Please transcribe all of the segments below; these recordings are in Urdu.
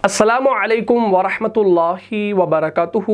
السلام علیکم ورحمۃ اللہ وبرکاتہ۔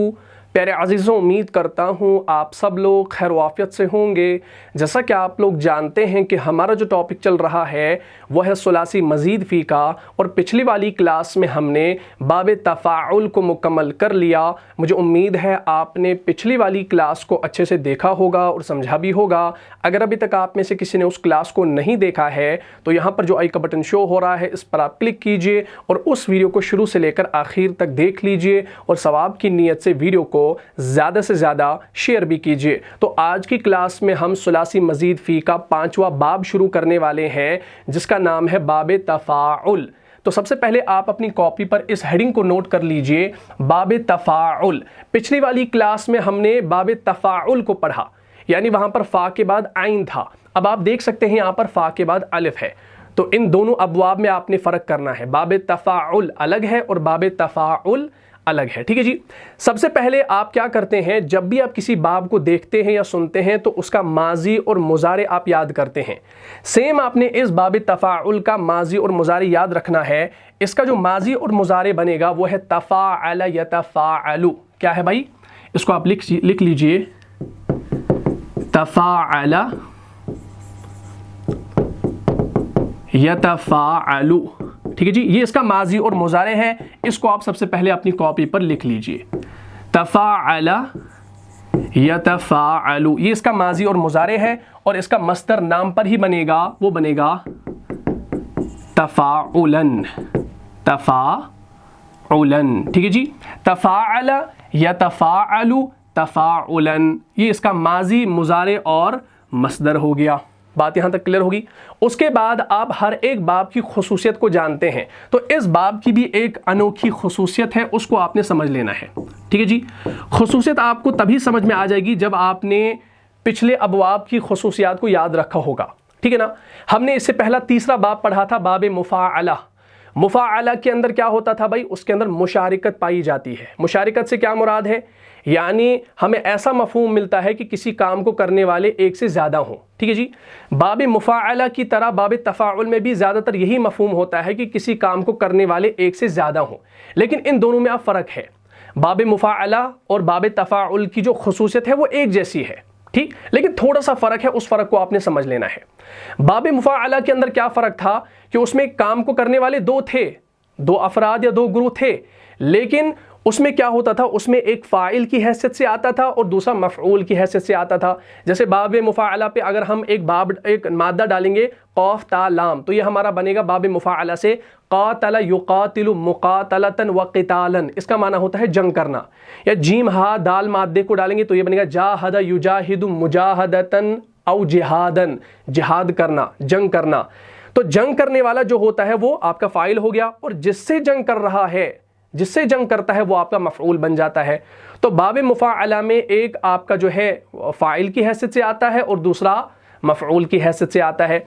پیارے عزیزوں، امید کرتا ہوں آپ سب لوگ خیر و عافیت سے ہوں گے۔ جیسا کہ آپ لوگ جانتے ہیں کہ ہمارا جو ٹاپک چل رہا ہے وہ ہے ثلاثی مزید فی کا، اور پچھلی والی کلاس میں ہم نے باب تفاعل کو مکمل کر لیا۔ مجھے امید ہے آپ نے پچھلی والی کلاس کو اچھے سے دیکھا ہوگا اور سمجھا بھی ہوگا۔ اگر ابھی تک آپ میں سے کسی نے اس کلاس کو نہیں دیکھا ہے تو یہاں پر جو آئی کا بٹن شو ہو رہا ہے اس پر آپ کلک کیجئے اور اس ویڈیو کو شروع سے لے کر آخر تک دیکھ لیجئے، اور ثواب کی نیت سے ویڈیو کو زیادہ سے زیادہ شیئر بھی کیجئے۔ تو آج کی کلاس میں ہم ثلاثی مزید فی کا 5واں باب شروع کرنے والے ہیں، جس کا نام ہے باب تفاعل۔ تو سب سے پہلے آپ اپنی کاپی پر اس ہیڈنگ کو نوٹ کر لیجئے، باب تفاعل۔ پچھلی والی کلاس میں ہم نے باب تفاعل کو پڑھا، یعنی وہاں پر فا کے بعد عین تھا۔ اب آپ دیکھ سکتے ہیں یہاں پر فا کے بعد الف ہے، تو ان دونوں ابواب میں آپ نے فرق کرنا ہے۔ باب تفاعل الگ ہے اور باب تفاعل الگ ہے، ٹھیک ہے جی۔ سب سے پہلے آپ کیا کرتے ہیں، جب بھی آپ کسی باب کو دیکھتے ہیں یا سنتے ہیں تو اس کا ماضی اور مضارع آپ یاد کرتے ہیں۔ سیم آپ نے اس باب تفاعل کا ماضی اور مضارع یاد رکھنا ہے۔ اس کا جو ماضی اور مضارع بنے گا وہ ہے تفاعل یتفاعل۔ کیا ہے بھائی؟ اس کو آپ لکھ لیجئے، تفاعل یتفاعل، ٹھیک ہے جی۔ یہ اس کا ماضی اور مضارع ہے، اس کو آپ سب سے پہلے اپنی کاپی پر لکھ لیجئے، تفاعل یتفاعل۔ یہ اس کا ماضی اور مضارع ہے، اور اس کا مصدر نام پر ہی بنے گا، وہ بنے گا تفاعلن، تفاعلن، ٹھیک ہے جی۔ تفاعل یتفاعل تفاعلن، یہ اس کا ماضی، مضارع اور مصدر ہو گیا۔ بات یہاں تک کلیئر ہوگی؟ اس کے بعد آپ ہر ایک باب کی خصوصیت کو جانتے ہیں، تو اس باب کی بھی ایک انوکھی خصوصیت ہے، اس کو آپ نے سمجھ لینا ہے، ٹھیک ہے جی۔ خصوصیت آپ کو تبھی سمجھ میں آ جائے گی جب آپ نے پچھلے ابواب کی خصوصیات کو یاد رکھا ہوگا، ٹھیک ہے نا۔ ہم نے اس سے پہلا تیسرا باب پڑھا تھا، باب مفاعلہ۔ مفاعلہ کے اندر کیا ہوتا تھا بھائی؟ اس کے اندر مشارکت پائی جاتی ہے۔ مشارکت سے کیا مراد ہے؟ یعنی ہمیں ایسا مفہوم ملتا ہے کہ کسی کام کو کرنے والے ایک سے زیادہ ہوں، ٹھیک ہے جی۔ باب مفاعلہ کی طرح باب تفاعل میں بھی زیادہ تر یہی مفہوم ہوتا ہے کہ کسی کام کو کرنے والے ایک سے زیادہ ہوں، لیکن ان دونوں میں اب فرق ہے۔ باب مفاعلہ اور باب تفاعل کی جو خصوصیت ہے وہ ایک جیسی ہے، ٹھیک، لیکن تھوڑا سا فرق ہے، اس فرق کو آپ نے سمجھ لینا ہے۔ باب مفاعلہ کے اندر کیا فرق تھا کہ اس میں کام کو کرنے والے دو تھے، دو افراد یا دو گروہ تھے، لیکن اس میں کیا ہوتا تھا، اس میں ایک فاعل کی حیثیت سے آتا تھا اور دوسرا مفعول کی حیثیت سے آتا تھا۔ جیسے باب مفاعلہ پہ اگر ہم ایک مادہ ڈالیں گے قاف تا لام، تو یہ ہمارا بنے گا باب مفاعلہ سے قاتل یقاتل مقاتلتن وقتالن، اس کا معنی ہوتا ہے جنگ کرنا۔ یا جیم ہا دال مادے کو ڈالیں گے تو یہ بنے گا جاہد یجاہد مجاہدتن او جہادن، جہاد کرنا، جنگ کرنا۔ تو جنگ کرنے والا جو ہوتا ہے وہ آپ کا فاعل ہو گیا، اور جس سے جنگ کر رہا ہے، جس سے جنگ کرتا ہے، وہ آپ کا مفعول بن جاتا ہے۔ تو باب مفاعلہ میں ایک آپ کا جو ہے فاعل کی حیثیت سے آتا ہے اور دوسرا مفعول کی حیثیت سے آتا ہے۔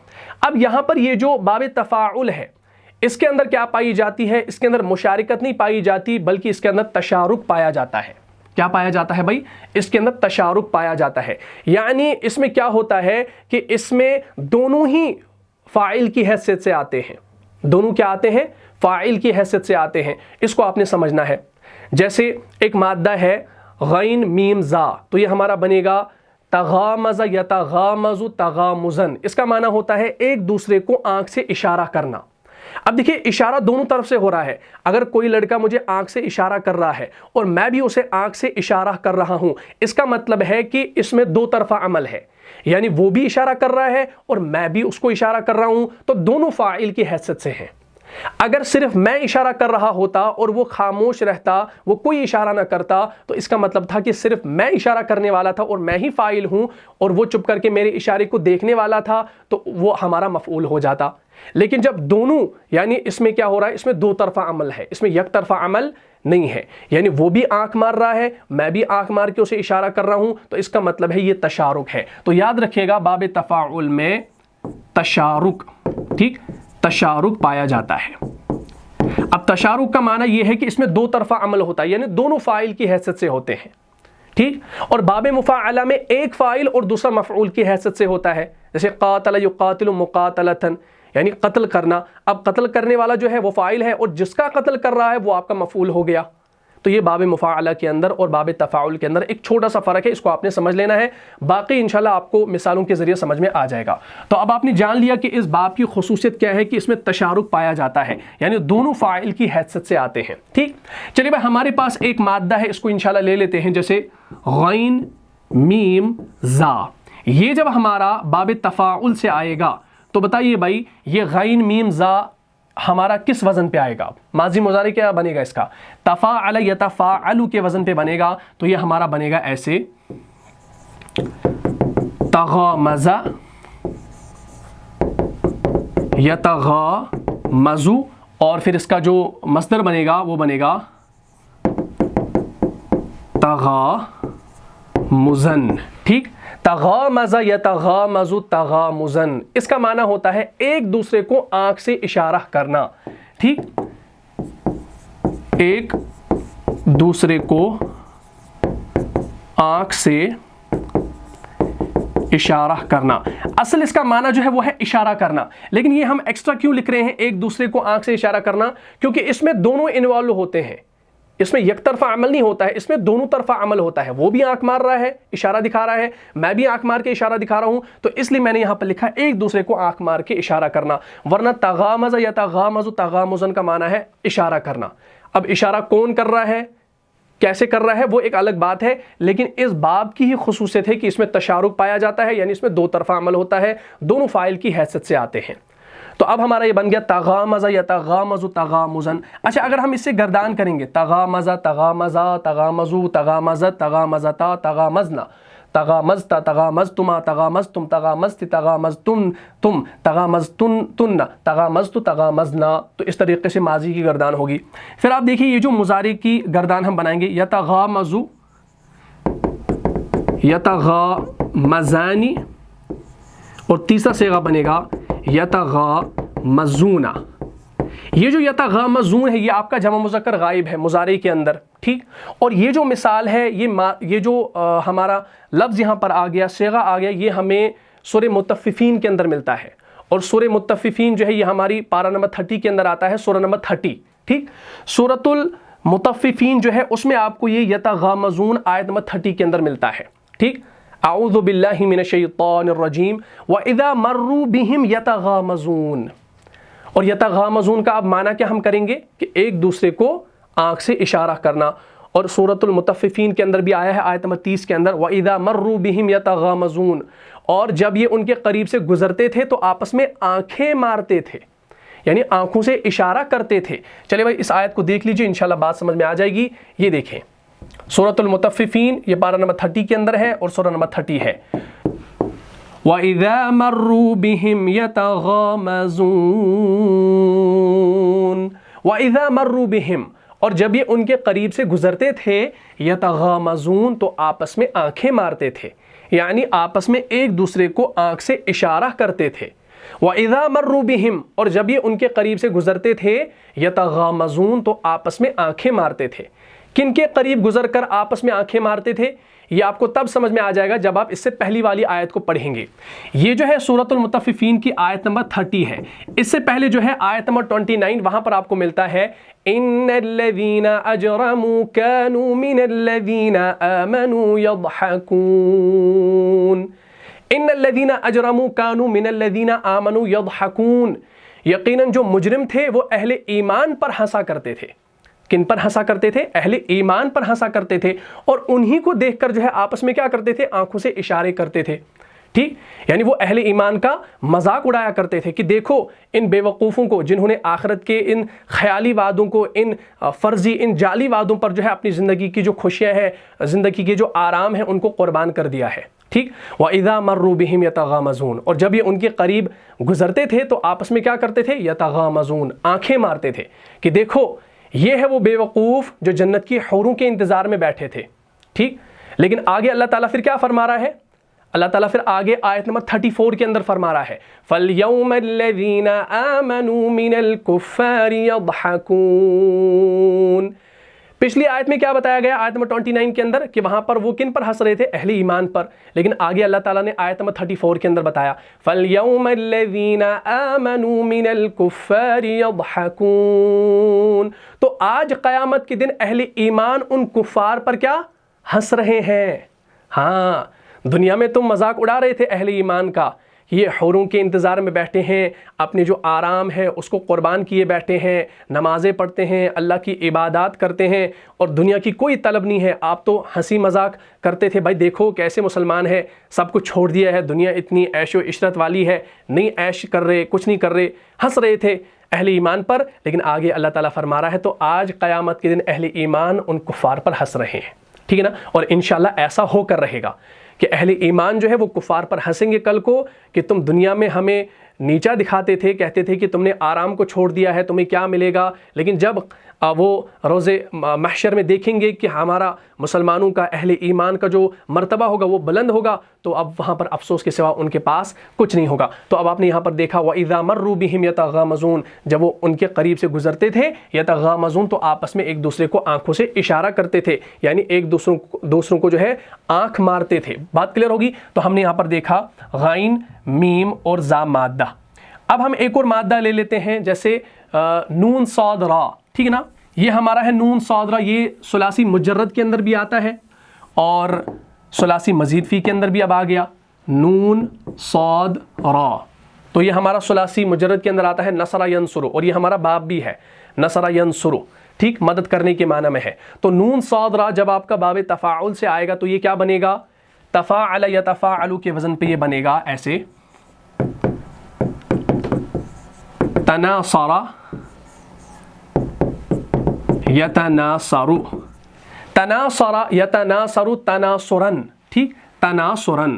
اب یہاں پر یہ جو باب تفاعل ہے، اس کے اندر کیا پائی جاتی ہے؟ اس کے اندر مشارکت نہیں پائی جاتی، بلکہ اس کے اندر تشارک پایا جاتا ہے۔ کیا پایا جاتا ہے بھائی؟ اس کے اندر تشارک پایا جاتا ہے، یعنی اس میں کیا ہوتا ہے کہ اس میں دونوں ہی فاعل کی حیثیت سے آتے ہیں۔ دونوں کیا آتے ہیں؟ فاعل کی حیثیت سے آتے ہیں۔ اس کو آپ نے سمجھنا ہے۔ جیسے ایک مادہ ہے غین میم زا، تو یہ ہمارا بنے گا تغامز یتغامز تغامزن۔ اس کا معنی ہوتا ہے ایک دوسرے کو آنکھ سے اشارہ کرنا۔ اب دیکھیے، اشارہ دونوں طرف سے ہو رہا ہے۔ اگر کوئی لڑکا مجھے آنکھ سے اشارہ کر رہا ہے اور میں بھی اسے آنکھ سے اشارہ کر رہا ہوں، اس کا مطلب ہے کہ اس میں دو طرفہ عمل ہے، یعنی وہ بھی اشارہ کر رہا ہے اور میں بھی اس کو اشارہ کر رہا ہوں، تو دونوں فاعل کی حیثیت سے ہیں۔ اگر صرف میں اشارہ کر رہا ہوتا اور وہ خاموش رہتا، وہ کوئی اشارہ نہ کرتا، تو اس کا مطلب تھا کہ صرف میں اشارہ کرنے والا تھا اور میں ہی فاعل ہوں، اور وہ چپ کر کے میرے اشارے کو دیکھنے والا تھا، تو وہ ہمارا مفعول ہو جاتا۔ لیکن جب دونوں، یعنی اس میں کیا ہو رہا ہے، اس میں دو طرفہ عمل ہے، اس میں یک طرفہ عمل نہیں ہے، یعنی وہ بھی آنکھ مار رہا ہے، میں بھی آنکھ مار کے اسے اشارہ کر رہا ہوں، تو اس کا مطلب ہے یہ تشارک ہے۔ تو یاد رکھیے گا، باب تفاعل میں تشارک، ٹھیک، تشارک پایا جاتا ہے۔ اب تشارک کا معنی یہ ہے کہ اس میں دو طرفہ عمل ہوتا ہے، یعنی دونوں فاعل کی حیثیت سے ہوتے ہیں، ٹھیک۔ اور باب مفاعلہ میں ایک فاعل اور دوسرا مفعول کی حیثیت سے ہوتا ہے، جیسے قاتل یقاتل مقاتلتن، یعنی قتل کرنا. اب قتل کرنے والا جو ہے وہ فاعل ہے اور جس کا قتل کر رہا ہے وہ آپ کا مفعول ہو گیا. تو یہ باب مفاعلہ کے اندر اور باب تفاعل کے اندر ایک چھوٹا سا فرق ہے, اس کو آپ نے سمجھ لینا ہے, باقی انشاءاللہ آپ کو مثالوں کے ذریعے سمجھ میں آ جائے گا. تو اب آپ نے جان لیا کہ اس باب کی خصوصیت کیا ہے کہ اس میں تشارک پایا جاتا ہے, یعنی دونوں فاعل کی حیثیت سے آتے ہیں. ٹھیک, چلیے بھائی ہمارے پاس ایک مادہ ہے, اس کو انشاءاللہ لے لیتے ہیں, جیسے غین میم زا. یہ جب ہمارا باب تفاعل سے آئے گا تو بتائیے بھائی یہ غین میم زا ہمارا کس وزن پہ آئے گا؟ ماضی مضارع کیا بنے گا اس کا؟ تفاعل یتفاعل کے وزن پہ بنے گا. تو یہ ہمارا بنے گا ایسے تغامز یتغامز, اور پھر اس کا جو مصدر بنے گا وہ بنے گا تغامزن. ٹھیک, تغامز یتغامز تغامزن, اس کا معنی ہوتا ہے ایک دوسرے کو آنکھ سے اشارہ کرنا. ٹھیک, ایک دوسرے کو آنکھ سے اشارہ کرنا. اصل اس کا معنی جو ہے وہ ہے اشارہ کرنا, لیکن یہ ہم ایکسٹرا کیوں لکھ رہے ہیں ایک دوسرے کو آنکھ سے اشارہ کرنا؟ کیونکہ اس میں دونوں انوالو ہوتے ہیں, اس میں یک طرفہ عمل نہیں ہوتا ہے, اس میں دونوں طرفہ عمل ہوتا ہے. وہ بھی آنکھ مار رہا ہے, اشارہ دکھا رہا ہے, میں بھی آنکھ مار کے اشارہ دکھا رہا ہوں, تو اس لیے میں نے یہاں پر لکھا ایک دوسرے کو آنکھ مار کے اشارہ کرنا. ورنہ تغامز یا تغامز تغامزن کا معنی ہے اشارہ کرنا. اب اشارہ کون کر رہا ہے, کیسے کر رہا ہے, وہ ایک الگ بات ہے, لیکن اس باب کی ہی خصوصیت ہے کہ اس میں تشارک پایا جاتا ہے, یعنی اس میں دو طرفہ عمل ہوتا ہے, دونوں فاعل کی حیثیت سے آتے ہیں. تو اب ہمارا یہ بن گیا تغامز یتغامز تغامزن. اچھا اگر ہم اس سے گردان کریں گے, تغامز تغامزا تغامزو تغامزت تغامزتا تغامزنا تغامزتا تغامزتما تغامزتم تغامزت تغامزتم تم تغامزتن تن تغامزت تغامزنا. تو اس طریقے سے ماضی کی گردان ہوگی. پھر آپ دیکھیے یہ جو مضارع کی گردان ہم بنائیں گے, یتغامزو یتغامزانی, اور تیسرا صیغہ بنے گا یتغامزون. یہ جو یتغامزون ہے یہ آپ کا جمع مذکر غائب ہے مضارع کے اندر. ٹھیک, اور یہ جو مثال ہے یہ جو ہمارا لفظ یہاں پر آ گیا, صیغہ آ گیا, یہ ہمیں سورہ مطففین کے اندر ملتا ہے, اور سورہ مطففین جو ہے یہ ہماری پارہ نمبر 30 کے اندر آتا ہے, سورہ نمبر 30. ٹھیک, سورۃ المطففین جو ہے اس میں آپ کو یہ یتغامزون آیت نمبر 30 کے اندر ملتا ہے. ٹھیک, اعوذ باللہ من الشیطان الرجیم وَإِذَا مَرُّوا بِهِمْ يَتَغَامَزُونَ. اور یتغامزون کا اب معنی کیا ہم کریں گے کہ ایک دوسرے کو آنکھ سے اشارہ کرنا. اور سورۃ المطففین کے اندر بھی آیا ہے آیت نمبر 30 کے اندر وَإِذَا مَرُّوا بِهِمْ يَتَغَامَزُونَ, اور جب یہ ان کے قریب سے گزرتے تھے تو آپس میں آنکھیں مارتے تھے, یعنی آنکھوں سے اشارہ کرتے تھے. چلے بھائی اس آیت کو دیکھ لیجئے, انشاءاللہ بات سمجھ میں آ جائے گی. یہ دیکھیں سورۃ المطففین, یہ پارہ نمبر 30 کے اندر ہے اور سورہ نمبر 30 ہے. وَإِذَا مَرُّوا بِهِمْ يَتَغَامَزُونَ. وَإِذَا مَرُّوا بِهِمْ, اور جب یہ ان کے قریب سے گزرتے تھے, یتغامزون, تو آپس میں آنکھیں مارتے تھے, یعنی آپس میں ایک دوسرے کو آنکھ سے اشارہ کرتے تھے. وَإِذَا مَرُّوا بِهِمْ, اور جب یہ ان کے قریب سے گزرتے تھے, یتغامزون, تو آپس میں آنکھیں مارتے تھے. کن کے قریب گزر کر آپس میں آنکھیں مارتے تھے, یہ آپ کو تب سمجھ میں آ جائے گا جب آپ اس سے پہلی والی آیت کو پڑھیں گے. یہ جو ہے سورۃ المطففین کی آیت نمبر 30 ہے. اس سے پہلے جو ہے آیت نمبر 29, وہاں پر آپ کو ملتا ہے ان الذین اجرموا كانوا من الذین آمنوا يضحكون. ان الذین اجرموا كانوا من الذین آمنوا يضحكون. یقیناً جو مجرم تھے وہ اہل ایمان پر ہنسا کرتے تھے. کن پر ہنسا کرتے تھے؟ اہل ایمان پر ہنسا کرتے تھے, اور انہی کو دیکھ کر جو ہے آپس میں کیا کرتے تھے, آنکھوں سے اشارے کرتے تھے. ٹھیک, یعنی وہ اہل ایمان کا مذاق اڑایا کرتے تھے کہ دیکھو ان بے وقوفوں کو جنہوں نے آخرت کے ان خیالی وعدوں کو, ان فرضی, ان جعلی وعدوں پر جو ہے اپنی زندگی کی جو خوشیاں ہیں, زندگی کے جو آرام ہیں, ان کو قربان کر دیا ہے. ٹھیک, وَإِذَا مَرُّوا بِهِمْ يَتَغَامَزُونَ, اور جب یہ ان کے قریب گزرتے تھے تو آپس میں کیا کرتے تھے, یتغامزون, آنکھیں مارتے تھے کہ دیکھو یہ ہے وہ بے وقوف جو جنت کی حوروں کے انتظار میں بیٹھے تھے. ٹھیک, لیکن آگے اللہ تعالیٰ پھر کیا فرما رہا ہے, اللہ تعالیٰ پھر آگے آیت نمبر 34 کے اندر فرما رہا ہے فَالْيَوْمَ الَّذِينَ آمَنُوا مِنَ الْكُفَّارِ يَضْحَكُونَ. پچھلی آیت میں کیا بتایا گیا آیت نمبر 29 کے اندر کہ وہاں پر وہ کن پر ہنس رہے تھے؟ اہل ایمان پر. لیکن آگے اللہ تعالیٰ نے آیت نمبر 34 کے اندر بتایا فَالْيَوْمَ الَّذِينَ آمَنُوا مِنَ الْكُفَّارِ يَضْحَكُونَ. تو آج قیامت کے دن اہل ایمان ان کفار پر کیا ہنس رہے ہیں. ہاں دنیا میں تم مذاق اڑا رہے تھے اہل ایمان کا، یہ حوروں کے انتظار میں بیٹھے ہیں، اپنے جو آرام ہے اس کو قربان کیے بیٹھے ہیں، نمازیں پڑھتے ہیں، اللہ کی عبادات کرتے ہیں اور دنیا کی کوئی طلب نہیں ہے. آپ تو ہنسی مذاق کرتے تھے بھائی دیکھو کیسے مسلمان ہے، سب کچھ چھوڑ دیا ہے، دنیا اتنی عیش و عشرت والی ہے، نہیں عیش کر رہے، کچھ نہیں کر رہے، ہنس رہے تھے اہل ایمان پر. لیکن آگے اللہ تعالیٰ فرما رہا ہے تو آج قیامت کے دن اہل ایمان ان کفار پر ہنس رہے ہیں. ٹھیک ہے نا. اور انشاءاللہ ایسا ہو کر رہے گا کہ اہل ایمان جو ہے وہ کفار پر ہنسیں گے کل کو کہ تم دنیا میں ہمیں نیچا دکھاتے تھے، کہتے تھے کہ تم نے آرام کو چھوڑ دیا ہے، تمہیں کیا ملے گا. لیکن جب وہ روز محشر میں دیکھیں گے کہ ہمارا مسلمانوں کا اہل ایمان کا جو مرتبہ ہوگا وہ بلند ہوگا تو اب وہاں پر افسوس کے سوا ان کے پاس کچھ نہیں ہوگا. تو اب آپ نے یہاں پر دیکھا وَإِذَا مَرُّوا بِهِمْ يَتَغَامَزُونَ، جب وہ ان کے قریب سے گزرتے تھے یتغامزون تو آپس میں ایک دوسرے کو آنکھوں سے اشارہ کرتے تھے، یعنی ایک دوسروں کو جو ہے آنکھ مارتے تھے. بات کلیئر ہوگی. تو ہم نے یہاں پر دیکھا غین، میم اور زا مادہ. اب ہم ایک اور مادہ لے لیتے ہیں جیسے نون صاد را. ٹھیک ہے نا. یہ ہمارا ہے نون صاد را، یہ ثلاثی مجرد کے اندر بھی آتا ہے اور ثلاثی مزید فی کے اندر بھی اب آ گیا نون صاد را. تو یہ ہمارا ثلاثی مجرد کے اندر آتا ہے نصر ینصر، اور یہ ہمارا باب بھی ہے نصر ینصر. ٹھیک، مدد کرنے کے معنی میں ہے. تو نون صاد را جب آپ کا باب تفاعل سے آئے گا تو یہ کیا بنے گا؟ تفاعل یتفاعل کے وزن پہ یہ بنے گا ایسے تناصر یتناصر، تناصر یتناصر تناصرن. ٹھیک، تناصرن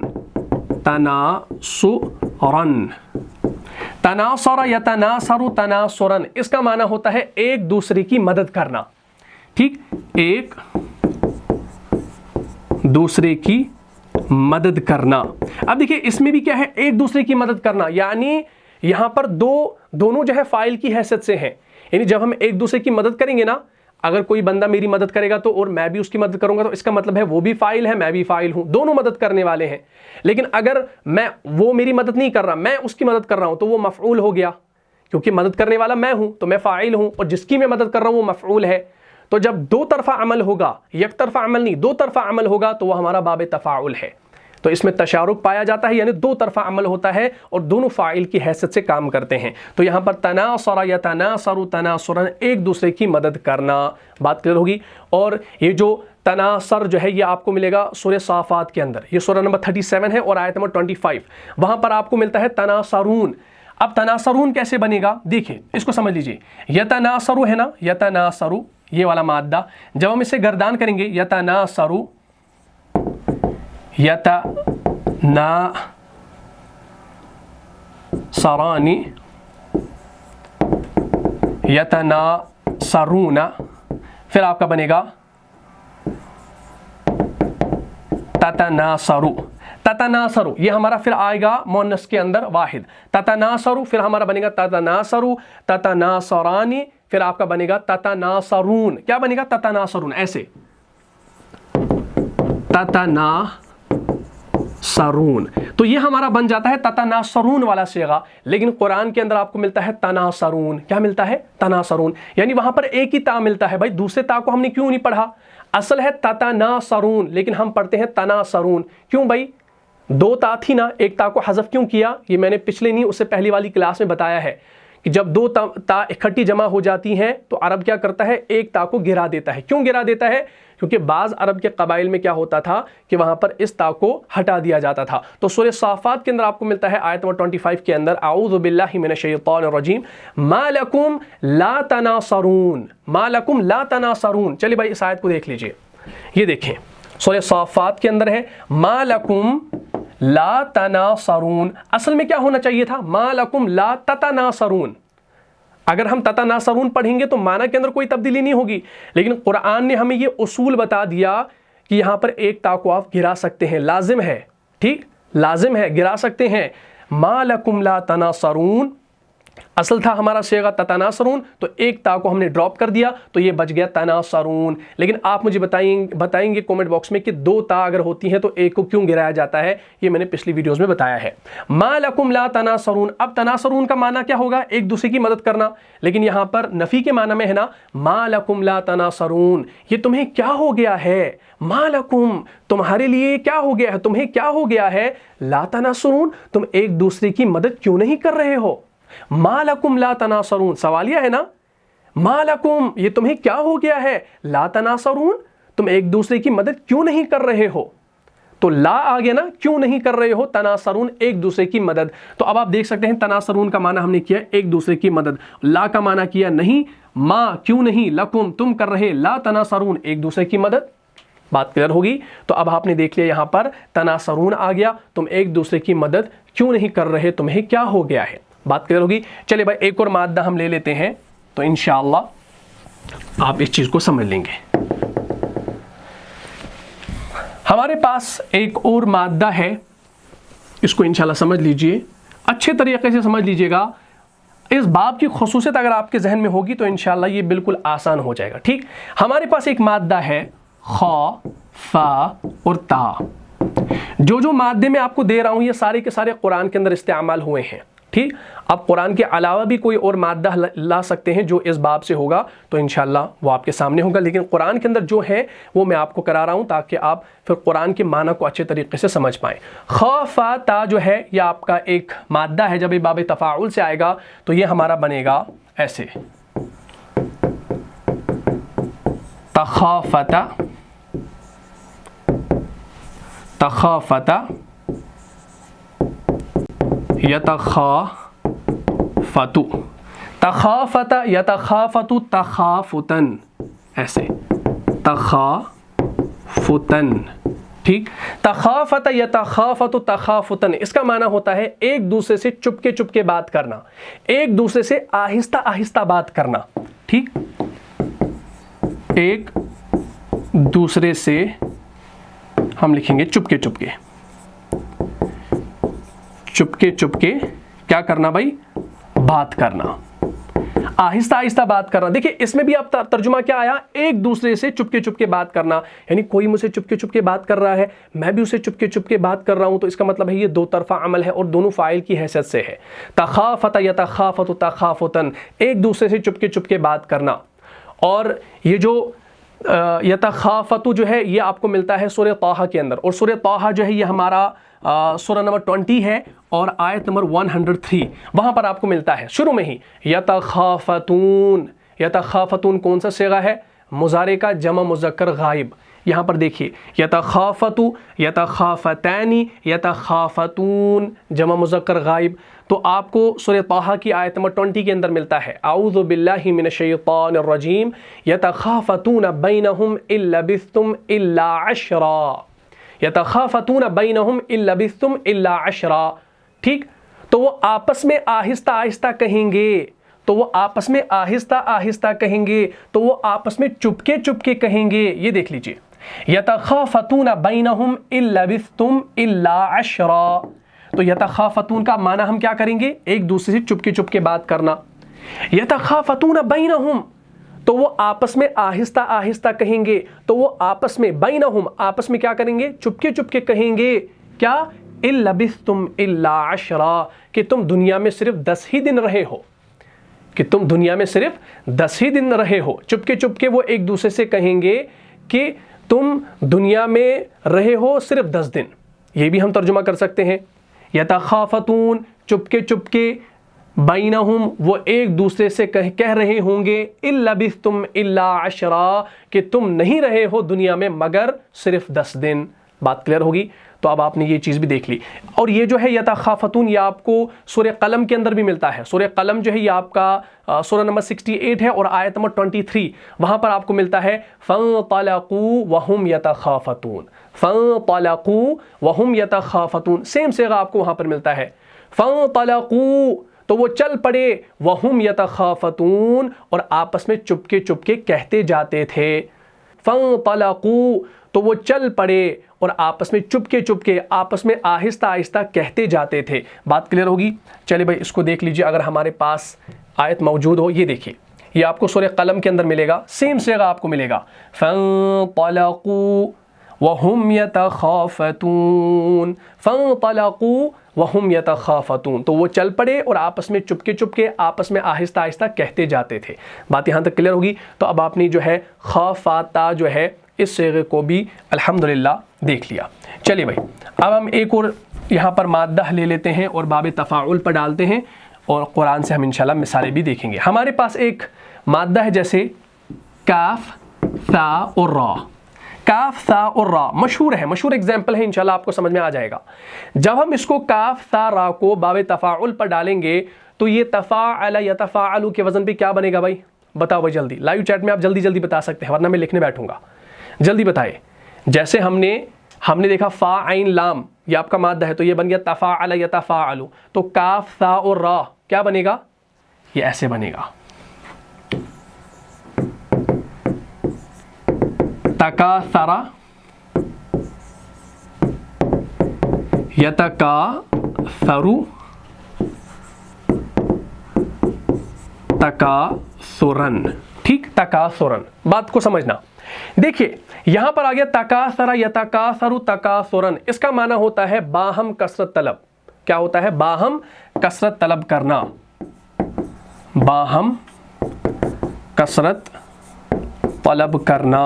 تناصرن، تناصر یتناصر تناصرن، اس کا معنی ہوتا ہے ایک دوسرے کی مدد کرنا. ٹھیک، ایک دوسرے کی مدد کرنا. اب دیکھیں اس میں بھی کیا ہے؟ ایک دوسرے کی مدد کرنا، یعنی یہاں پر دونوں جو ہے فاعل کی حیثیت سے ہیں. یعنی جب ہم ایک دوسرے کی مدد کریں گے نا، اگر کوئی بندہ میری مدد کرے گا تو اور میں بھی اس کی مدد کروں گا تو اس کا مطلب ہے وہ بھی فاعل ہے میں بھی فاعل ہوں، دونوں مدد کرنے والے ہیں. لیکن اگر وہ میری مدد نہیں کر رہا، میں اس کی مدد کر رہا ہوں تو وہ مفعول ہو گیا، کیونکہ مدد کرنے والا میں ہوں تو میں فاعل ہوں اور جس کی میں مدد کر رہا ہوں وہ مفعول ہے. تو جب دو طرفہ عمل ہوگا، یک طرفہ عمل نہیں، دو طرفہ عمل ہوگا تو وہ ہمارا باب تفاعل ہے. تو اس میں تشارک پایا جاتا ہے، یعنی دو طرفہ عمل ہوتا ہے اور دونوں فاعل کی حیثیت سے کام کرتے ہیں. تو یہاں پر تناصر یتناصر تناصرا، ایک دوسرے کی مدد کرنا. بات کلیئر ہوگی. اور یہ جو تناصر جو ہے یہ آپ کو ملے گا سورہ صافات کے اندر، یہ سورہ نمبر 37 ہے اور آیت نمبر 25، وہاں پر آپ کو ملتا ہے تناصرون. اب تناصرون کیسے بنے گا؟ دیکھیں اس کو سمجھ لیجئے. یتناصر ہے نا، یتناصر یہ والا مادہ جب ہم اسے گردان کریں گے یتناصر یتناصران یتناصرون، پھر آپ کا بنے گا تتناصر. تتناصر یہ ہمارا پھر آئے گا مؤنث کے اندر واحد. تتناصر پھر ہمارا بنے گا تتناصر، تتناصران پھر آپ کا بنے گا تتناصرون. کیا بنے گا؟ تتناصرون. ایسے تتناصرون. تو یہ ہمارا بن جاتا ہے تتناصرون والا صیغہ. لیکن قرآن کے اندر آپ کو ملتا ہے تناصرون. کیا ملتا ہے؟ تناصرون. یعنی وہاں پر ایک ہی تا ملتا ہے. بھائی دوسرے تا کو ہم نے کیوں نہیں پڑھا؟ اصل ہے تتناصرون لیکن ہم پڑھتے ہیں تناصرون. کیوں بھائی؟ دو تا تھی نا، ایک تا کو حذف کیوں کیا؟ یہ میں نے پچھلے نہیں اس سے پہلی والی کلاس میں بتایا ہے کہ جب دو تا اکٹھی جمع ہو جاتی ہیں تو عرب کیا کرتا ہے؟ ایک تا کو گرا دیتا ہے. کیوں گرا دیتا ہے؟ کیونکہ بعض عرب کے قبائل میں کیا ہوتا تھا کہ وہاں پر اس تا کو ہٹا دیا جاتا تھا. تو سورہ صافات کے اندر آپ کو ملتا ہے آیت نمبر 25 کے اندر اعوذ باللہ من الشیطان الرجیم ما لکم لا تناصرون، ما لکم لا تناصرون. چلیے بھائی اس آیت کو دیکھ لیجئے. یہ دیکھیں سورہ صافات کے اندر ہے ما لکم لا تناصرون. اصل میں کیا ہونا چاہیے تھا؟ ما لکم لا تتناصرون. اگر ہم تتناصرون پڑھیں گے تو معنی کے اندر کوئی تبدیلی نہیں ہوگی. لیکن قرآن نے ہمیں یہ اصول بتا دیا کہ یہاں پر ایک تا کو آپ گرا سکتے ہیں، لازم ہے. ٹھیک، لازم ہے، گرا سکتے ہیں. ما لکم لا تناصرون اصل تھا ہمارا صیغہ تتناصرون، تو ایک تا کو ہم نے ڈراپ کر دیا تو یہ بچ گیا تناصرون۔ لیکن آپ مجھے بتائیں گے کومنٹ باکس میں کہ دو تا اگر ہوتی ہیں تو ایک کو کیوں گرایا جاتا ہے؟ یہ میں نے پچھلی ویڈیوز میں بتایا ہے۔ ما لکم لا تناصرون، اب تناصرون کا معنی کیا ہوگا؟ ایک دوسرے کی مدد کرنا، لیکن یہاں پر نفی کے معنی میں ہے نا، ما لکم لا تناصرون، یہ تمہیں کیا ہو گیا ہے؟ ما لکم، تمہارے لیے کیا ہو گیا ہے، تمہیں کیا ہو گیا ہے؟ لا تناصرون، تم ایک دوسرے کی مدد کیوں نہیں کر رہے ہو؟ ما لکم لا تناصرون، سوالیہ ہے نا، ما لکم، یہ تمہیں کیا ہو گیا ہے؟ لا تناصرون، تم ایک دوسرے کی مدد کیوں نہیں کر رہے ہو؟ تو لا آ گیا نا، کیوں نہیں کر رہے ہو، تناصرون ایک دوسرے کی مدد۔ تو اب آپ دیکھ سکتے ہیں تناصرون کا معنی ہم نے کیا ایک دوسرے کی مدد، لا کا معنی کیا نہیں، ما کیوں نہیں، لکم تم کر رہے، لا تناصرون ایک دوسرے کی مدد۔ بات کلیئر ہوگی؟ تو اب آپ نے دیکھ لیا یہاں پر تناصرون آ گیا، تم ایک دوسرے کی مدد کیوں نہیں کر رہے، تمہیں کیا ہو گیا ہے؟ بات کلیئر ہوگی؟ چلے بھائی ایک اور مادہ ہم لے لیتے ہیں تو انشاءاللہ آپ اس چیز کو سمجھ لیں گے۔ ہمارے پاس ایک اور مادہ ہے، اس کو انشاءاللہ سمجھ لیجئے، اچھے طریقے سے سمجھ لیجئے گا۔ اس باب کی خصوصیت اگر آپ کے ذہن میں ہوگی تو انشاءاللہ یہ بالکل آسان ہو جائے گا۔ ٹھیک، ہمارے پاس ایک مادہ ہے خا، فا اور تا۔ جو مادے میں آپ کو دے رہا ہوں یہ سارے کے سارے قرآن کے اندر استعمال ہوئے ہیں۔ ٹھیک، اب قرآن کے علاوہ بھی کوئی اور مادہ لا سکتے ہیں جو اس باب سے ہوگا تو انشاءاللہ وہ آپ کے سامنے ہوگا، لیکن قرآن کے اندر جو ہے وہ میں آپ کو کرا رہا ہوں تاکہ آپ پھر قرآن کے معنی کو اچھے طریقے سے سمجھ پائیں۔ خا، فا، تا جو ہے یہ آپ کا ایک مادہ ہے، جب یہ باب تفاعل سے آئے گا تو یہ ہمارا بنے گا ایسے، تخافت، تخافت، یتخافت، تخافت یتخافت تخافتن، ایسے تخافتن۔ ٹھیک، تخافت یتخافت تخافتن، اس کا معنی ہوتا ہے ایک دوسرے سے چپکے چپکے بات کرنا، ایک دوسرے سے آہستہ آہستہ بات کرنا۔ ٹھیک، ایک دوسرے سے ہم لکھیں گے چپکے چپکے، چپکے چپکے کیا کرنا بھائی؟ بات کرنا، آہستہ آہستہ بات کرنا۔ دیکھیں اس میں بھی اب ترجمہ کیا آیا؟ ایک دوسرے سے چپکے چپکے بات کرنا، یعنی کوئی مجھ سے چپکے چپکے بات کر رہا ہے، میں بھی اسے چپکے چپکے بات کر رہا ہوں، تو اس کا مطلب ہے یہ دو طرفہ عمل ہے اور دونوں فاعل کی حیثیت سے ہے۔ تخافت یتخافت تخافتن، ایک دوسرے سے چپکے چپکے بات کرنا۔ اور یہ جو یتخافت جو ہے یہ آپ کو ملتا ہے سورہ طٰہٰ کے اندر، اور سورہ طٰہٰ جو ہے یہ ہمارا سورہ نمبر 20 ہے اور آیت نمبر 103، وہاں پر آپ کو ملتا ہے شروع میں ہی یتخافتون۔ یتخافتون کون سا صیغہ ہے؟ مضارع کا جمع مذکر غائب۔ یہاں پر دیکھیے یتخافتو، یتخافتانی، یتخافتون جمع مذکر غائب۔ تو آپ کو سورہ طٰہٰ کی آیت نمبر 20 کے اندر ملتا ہے اعوذ باللہ من الشیطان الرجیم یتخافتون بینہم ان لبثتم الا عشرا، یتخافتون بینہم ان لبثتم الا عشرا۔ ٹھیک، تو وہ آپس میں آہستہ آہستہ کہیں گے، تو وہ آپس میں آہستہ آہستہ کہیں گے، تو وہ آپس میں چپکے چپکے کہیں گے۔ یہ دیکھ لیجئے یتخافتون بینہم ان لبثتم الا عشرا، تو یتخافتون کا معنی ہم کیا کریں گے؟ ایک دوسرے سے چپکے چپکے بات کرنا۔ یتخافتون بینہم، تو وہ آپس میں آہستہ آہستہ کہیں گے، تو وہ آپس میں بینہم، آپس میں کیا کریں گے؟ چپکے چپکے کہیں گے، کیا؟ ان لبثتم الا عشرا، کہ تم دنیا میں صرف 10 ہی دن رہے ہو، کہ تم دنیا میں صرف 10 ہی دن رہے ہو۔ چپکے چپکے وہ ایک دوسرے سے کہیں گے کہ تم دنیا میں رہے ہو صرف 10 دن۔ یہ بھی ہم ترجمہ کر سکتے ہیں، یتخافتون چپکے چپکے، بینہم وہ ایک دوسرے سے کہہ رہے ہوں گے، ان لبثتم الا عشرا، کہ تم نہیں رہے ہو دنیا میں مگر صرف 10 دن۔ بات کلیئر ہوگی؟ تو اب آپ نے یہ چیز بھی دیکھ لی۔ اور یہ جو ہے یتخافتون یہ آپ کو سورہ قلم کے اندر بھی ملتا ہے۔ سورہ قلم جو ہے یہ آپ کا سورہ نمبر 68 ہے اور آیت نمبر 23، وہاں پر آپ کو ملتا ہے فانطلقوا وهم یتخافتون، فانطلقوا وهم یتخافتون، سیم صیغہ آپ کو وہاں پر ملتا ہے، فانطلقوا، تو وہ چل پڑے، وهم یتخافتون، اور آپس میں چپکے چپکے کہتے جاتے تھے۔ فانطلقوا، تو وہ چل پڑے اور آپس میں چپکے آپس میں آہستہ آہستہ کہتے جاتے تھے. بات کلیئر ہوگی؟ چلے بھائی اس کو دیکھ لیجئے اگر ہمارے پاس آیت موجود ہو. یہ دیکھیے یہ آپ کو سورہ قلم کے اندر ملے گا, سیم صیغہ آپ کو ملے گا. فانطلقوا وهم يتخافتون, فانطلقوا وهم يتخافتون, تو وہ چل پڑے اور آپس میں چپکے آپس میں آہستہ آہستہ کہتے جاتے تھے. بات یہاں تک کلیئر ہوگی؟ تو اب آپ نے جو ہے خافاتا جو ہے اس صیغے کو بھی الحمدللہ دیکھ لیا. چلیے بھائی اب ہم ایک اور یہاں پر مادہ لے لیتے ہیں اور باب تفاعل پر ڈالتے ہیں اور قرآن سے ہم انشاءاللہ مثالیں بھی دیکھیں گے. ہمارے پاس ایک مادہ ہے جیسے کاف ثا اور را. کاف ثا اور را مشہور ایگزامپل ہے, انشاءاللہ آپ کو سمجھ میں آ جائے گا. جب ہم اس کو کاف ثا را کو باب تفاعل پر ڈالیں گے تو یہ تفاعل یتفاعل کے وزن پہ کیا بنے گا بھائی؟ بتاؤ بھائی جلدی, لائیو چیٹ میں آپ جلدی بتا سکتے ہیں ورنہ میں لکھنے بیٹھوں گا. جلدی بتائے. جیسے ہم نے دیکھا فا عین لام یہ آپ کا مادہ ہے تو یہ بن گیا تفاعل یتفاعل. تو کاف ثا اور را کیا بنے گا؟ یہ ایسے بنے گا تکاثر یتکاثر تکاثرن. ٹھیک, تکاثرن. بات کو سمجھنا. دیکھیے یہاں پر آ گیا تکاثر یتکاثر تکاثرن. اس کا معنی ہوتا ہے باہم کثرت طلب. کیا ہوتا ہے؟ باہم کثرت طلب کرنا. باہم کثرت طلب کرنا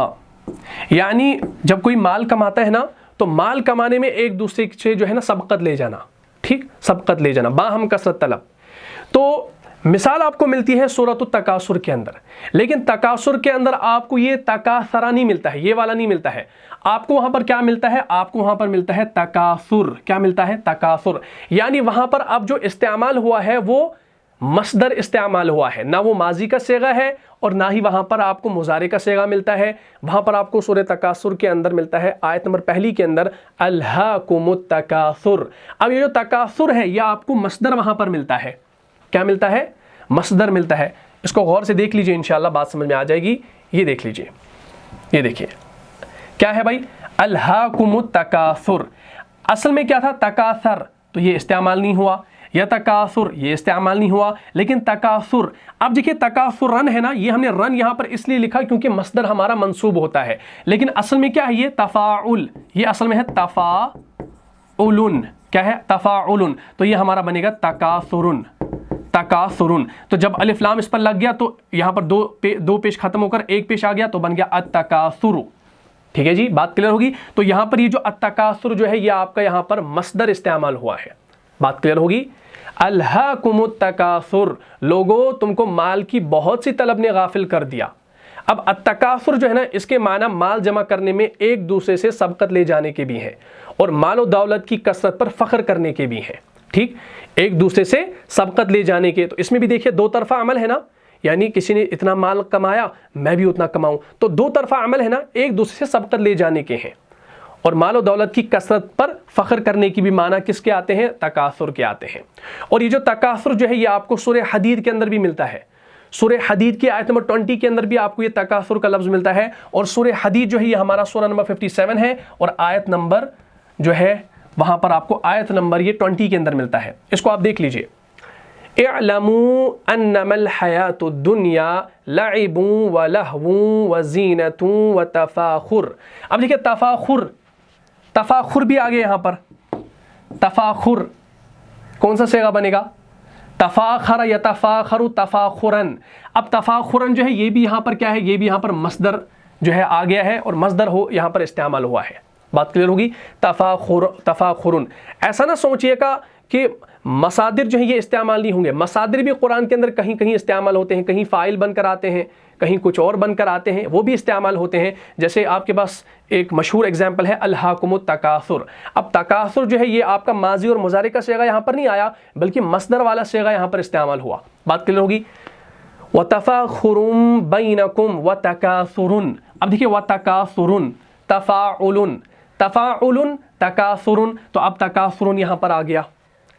یعنی جب کوئی مال کماتا ہے نا تو مال کمانے میں ایک دوسرے سے جو ہے نا سبقت لے جانا. ٹھیک, سبقت لے جانا, باہم کثرت طلب. تو مثال آپ کو ملتی ہے سورۃ التکاثر کے اندر, لیکن تکاثر کے اندر آپ کو یہ تکاثرا نہیں ملتا ہے, یہ والا نہیں ملتا ہے. آپ کو وہاں پر کیا ملتا ہے؟ آپ کو وہاں پر ملتا ہے تکاثر. کیا ملتا ہے؟ تکاثر. یعنی وہاں پر اب جو استعمال ہوا ہے وہ مصدر استعمال ہوا ہے, نہ وہ ماضی کا صیغہ ہے اور نہ ہی وہاں پر آپ کو مضارع کا صیغہ ملتا ہے. وہاں پر آپ کو سورہ تکاثر کے اندر ملتا ہے آیت نمبر 1 کے اندر الہاکم التکاثر. اب یہ جو تکاثر ہے یہ آپ کو مصدر وہاں پر ملتا ہے. کیا ملتا ہے؟ مصدر ملتا ہے. اس کو غور سے دیکھ لیجئے انشاءاللہ بات سمجھ میں آ جائے گی. یہ دیکھ لیجئے, یہ دیکھیے کیا ہے بھائی؟ الہاکم التکاثر. اصل میں کیا تھا؟ تکاثر, تو یہ استعمال نہیں ہوا. یتکاثر یہ استعمال نہیں ہوا, لیکن تکاثر. اب دیکھیے تکاثر رن ہے نا, یہ ہم نے رن یہاں پر اس لیے لکھا کیونکہ مصدر ہمارا منصوب ہوتا ہے, لیکن اصل میں کیا ہے؟ یہ تفاعل. یہ اصل میں ہے تفاعلن. کیا ہے؟ تفاعلن. تو یہ ہمارا بنے گا تکاثرن. تکاثرن. تو جب الف لام اس پر لگ گیا تو یہاں پر دو پیش ختم ہو کر ایک پیش آ گیا تو بن گیا التکاثر. ٹھیک ہے جی, بات کلیئر ہوگی؟ تو یہاں پر یہ جو التکاثر جو ہے یہ آپ کا یہاں پر مصدر استعمال ہوا ہے. بات کلیئر ہوگی؟ الہاکم التکاثر, لوگوں تم کو مال کی بہت سی طلب نے غافل کر دیا. اب التکاثر جو ہے نا اس کے معنی مال جمع کرنے میں ایک دوسرے سے سبقت لے جانے کے بھی ہیں اور مال و دولت کی کثرت پر فخر کرنے کے بھی ہیں. ٹھیک, ایک دوسرے سے سبقت لے جانے کے. تو اس میں بھی دیکھیے دو طرفہ عمل ہے نا, یعنی کسی نے اتنا مال کمایا میں بھی اتنا کماؤں, تو دو طرفہ عمل ہے نا, ایک دوسرے سے سبقت لے جانے کے ہیں. اور مال و دولت کی کثرت پر فخر کرنے کی بھی معنی کس کے آتے ہیں؟ تکاثر کے آتے ہیں. اور یہ جو تکاثر جو ہے یہ آپ کو سورہ حدید کے اندر بھی ملتا ہے. سورہ حدید کی آیت نمبر 20 کے اندر بھی آپ کو یہ تکاثر کا لفظ ملتا ہے. اور سورہ حدید جو ہے یہ ہمارا سورہ نمبر 57 ہے اور آیت نمبر جو ہے وہاں پر آپ کو آیت نمبر یہ 20 کے اندر ملتا ہے. اس کو آپ دیکھ لیجئے. اعلموا انما الحیات الدنیا لعب ولہو وزینۃ وتفاخر. اب دیکھیں تفاخر بھی آگے یہاں پر. تفاخر کون سا صیغہ بنے گا؟ تفاخر یتفاخر تفاخرن. اب تفاخرن جو ہے یہ بھی یہاں پر کیا ہے؟ یہ بھی یہاں پر مصدر جو ہے آ گیا ہے اور مصدر ہو یہاں پر استعمال ہوا ہے. بات کلیئر ہوگی؟ تفاخرن. ایسا نہ سوچئے گا کہ مصادر جو ہیں یہ استعمال نہیں ہوں گے. مصادر بھی قرآن کے اندر کہیں کہیں استعمال ہوتے ہیں, کہیں فاعل بن کر آتے ہیں, کہیں کچھ اور بن کر آتے ہیں, وہ بھی استعمال ہوتے ہیں. جیسے آپ کے پاس ایک مشہور اگزامپل ہے الہاکم التکاثر. اب تکاثر جو ہے یہ آپ کا ماضی اور مضارع کا صیغہ یہاں پر نہیں آیا بلکہ مصدر والا صیغہ یہاں پر استعمال ہوا. بات کلیئر ہوگی؟ وَتَفَاخُرٌ بَيْنَكُمْ وَتَكَاثُرٌ. اب دیکھیے وَتَكَاثُرٌ تفاعل تفاعل تکاثر. تو اب تکاثر یہاں پر آ گیا.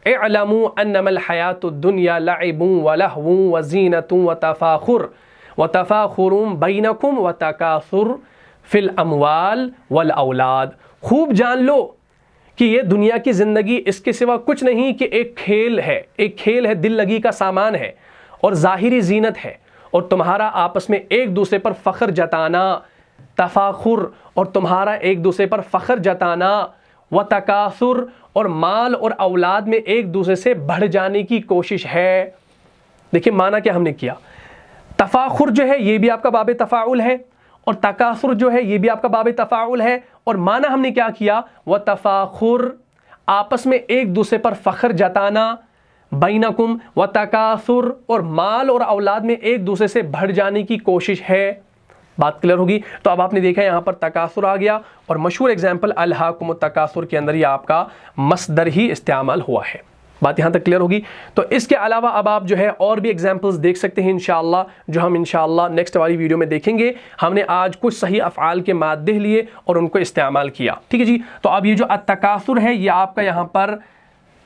اعلموا انما الحیات الدنیا لعب ولہو وزینۃ وتفاخر بینکم وتکاثر فی الاموال والاولاد. خوب جان لو کہ یہ دنیا کی زندگی اس کے سوا کچھ نہیں کہ ایک کھیل ہے، ایک کھیل ہے، دل لگی کا سامان ہے اور ظاہری زینت ہے، اور تمہارا آپس میں ایک دوسرے پر فخر جتانا، تفاخر اور تمہارا ایک دوسرے پر فخر جتانا، و تکاثر اور مال اور اولاد میں ایک دوسرے سے بڑھ جانے کی کوشش ہے. دیکھیں معنی کیا ہم نے کیا. تفاخر جو ہے یہ بھی آپ کا باب تفاعل ہے، اور تکاثر جو ہے یہ بھی آپ کا باب تفاعل ہے، اور معنی ہم نے کیا کیا، وہ تفاخر آپس میں ایک دوسرے پر فخر جتانا، بینکم و تکاثر اور مال اور اولاد میں ایک دوسرے سے بڑھ جانے کی کوشش ہے. بات کلیئر ہوگی. تو اب آپ نے دیکھا یہاں پر تکاثر آ گیا، اور مشہور ایگزامپل الہاکم التکاثر کے اندر یہ آپ کا مصدر ہی استعمال ہوا ہے. بات یہاں تک کلیئر ہوگی. تو اس کے علاوہ اب آپ جو ہے اور بھی ایگزامپلز دیکھ سکتے ہیں انشاءاللہ، جو ہم انشاءاللہ نیکسٹ والی ویڈیو میں دیکھیں گے. ہم نے آج کچھ صحیح افعال کے مادے لیے اور ان کو استعمال کیا. ٹھیک ہے جی. تو اب یہ جو التکاثر ہے یہ آپ کا یہاں پر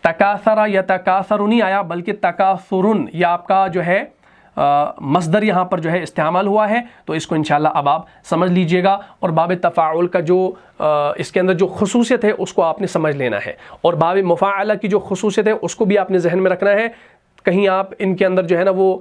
تکاثر یا تکاثر نہیں آیا، بلکہ تکاثرن یہ آپ کا جو ہے مصدر یہاں پر جو ہے استعمال ہوا ہے. تو اس کو انشاءاللہ اب آپ سمجھ لیجئے گا، اور باب تفاعل کا جو اس کے اندر جو خصوصیت ہے اس کو آپ نے سمجھ لینا ہے، اور باب مفاعلہ کی جو خصوصیت ہے اس کو بھی آپ نے ذہن میں رکھنا ہے. کہیں آپ ان کے اندر جو ہے نا وہ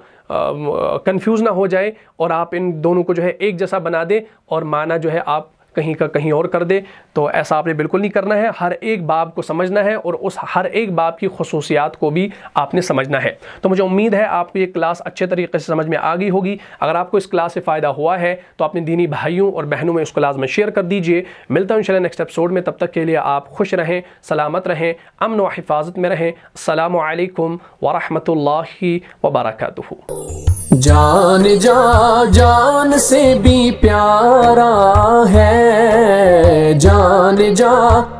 کنفیوز نہ ہو جائے اور آپ ان دونوں کو جو ہے ایک جیسا بنا دیں اور معنی جو ہے آپ کہیں کا کہیں اور کر دے. تو ایسا آپ نے بالکل نہیں کرنا ہے. ہر ایک باب کو سمجھنا ہے اور اس ہر ایک باب کی خصوصیات کو بھی آپ نے سمجھنا ہے. تو مجھے امید ہے آپ کو یہ کلاس اچھے طریقے سے سمجھ میں آ گئی ہوگی. اگر آپ کو اس کلاس سے فائدہ ہوا ہے تو اپنے دینی بھائیوں اور بہنوں میں اس کو لازم شیئر کر دیجئے. ملتا ہوں انشاءاللہ نیکسٹ ایپیسوڈ میں. تب تک کے لیے آپ خوش رہیں، سلامت رہیں، امن و حفاظت میں رہیں. السلام علیکم ورحمۃ اللہ وبرکاتہ. جان جان سے بھی پیارا ہے، جان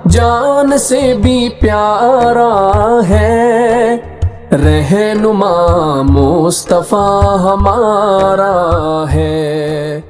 جان سے بھی پیارا ہے، رہنما مصطفیٰ ہمارا ہے.